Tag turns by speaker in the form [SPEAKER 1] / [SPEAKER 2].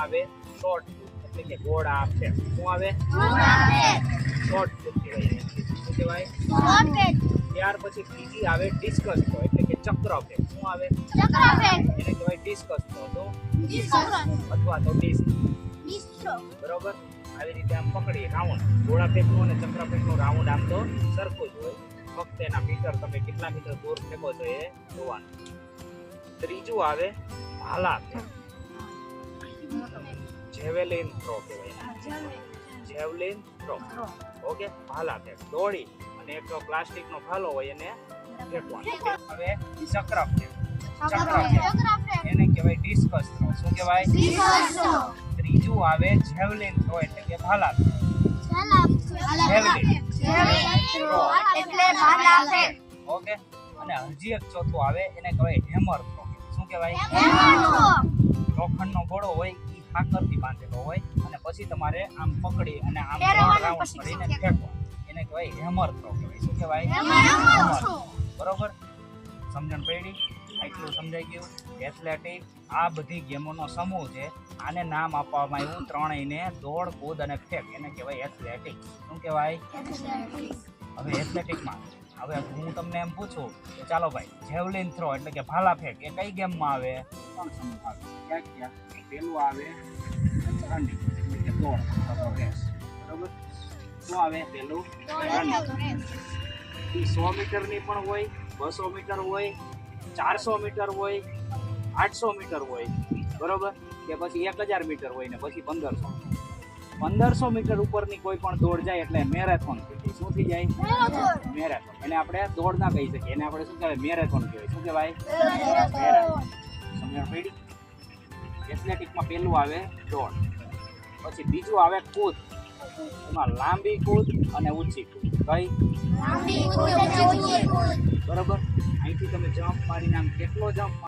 [SPEAKER 1] આવે શોર્ટ એટલે કે ઘોડા ફેંક. શું આવે? શોર્ટ પુટ કહેવાય. શું કહેવાય? ત્યાર પછી બીજી આવે ડિસ્કસ થ્રો એટલે કે ચક્ર ફેંક. શું આવે? એને કહેવાય ડિસ્કસ થ્રો અથવા તો ડિસ્ક. બરોબર. આવી રીતે આમ પકડી રાઉન્ડ ઘોડા ફેંકનું અને ચક્ર ફેંકનું રાઉન્ડ આમ તો સરખું જ હોય, ફક્ત એના મીટર તમે કેટલા મીટર દૂર ફેંકો છો એ જોવાનું. ત્રીજું આવે ભાલા ફેંક, જેવેલિન થ્રો કહેવાય. Javelin throw. ઓકે. ભાલા ફેંક દોડી અને એક પ્લાસ્ટિકનો ભાલો હોય એને ફેંકવાનો. હવે ચક્ર ફેંક. એને કહેવાય ડિસ્કસ થ્રો. શું કહેવાય? ત્રીજું આવે જેવલિન થ્રો એટલે કે ભાલા ફેંક. ઓકે. અને હજી એક ચોથું આવે એને કહેવાય હેમર થ્રો. શું કહેવાય? લોખંડનો ગોળો હોય એ સાકરથી બાંધેલો હોય અને પછી તમારે આમ પકડી અને આમ રાઉન્ડ કરીને ફેંકવાનો. એને કહેવાય હેમર થ્રો કહેવાય. શું કહેવાય? બરોબર. સમજણ પડી? આટલું સમજાઈ ગયું? એથ્લેટિક આ બધી ગેમોનો સમૂહ છે. આને નામ આપવામાં આવ્યું ત્રણેયને દોડ, કૂદ અને ફેંક. એને કહેવાય એથ્લેટિક. શું કહેવાય? હવે એથ્લેટિકમાં હવે હું તમને એમ પૂછું કે ચાલો ભાઈ જેવલિન થ્રો એટલે કે ભાલા ફેંક એ કઈ ગેમમાં આવે? ત્રણ સમૂહ આવે. ક્યાં ક્યાં? પેલું આવે રનિંગ એટલે કે દોડ અથવા રેસ. બરોબર. શું આવે? પેલું રનિંગ. એ 100 મીટરની પણ હોય, 200 મીટર હોય, 400 મીટર હોય, 800 મીટર હોય. બરોબર. કે પછી 1000 મીટર હોય ને પછી 1500 મીટર ઉપરની કોઈ પણ દોડ જાય એટલે મેરેથોન થઈ જાય. શું થઈ જાય? મેરેથોન. એને આપણે દોડ ના કહી શકીએ, એને આપણે શું કહેવાય? મેરેથોન કહેવાય. શું કહેવાય? મેરેથોન. સમજણ પડી? એથ્લેટિકમાં પેલું આવે દોડ, પછી બીજું આવે કૂદ. એમાં લાંબી કૂદ અને ઊંચી કૂદ. કઈ? બરોબર. અહીંથી તમે જમ્પ મારીને આમ કેટલો જમ્પ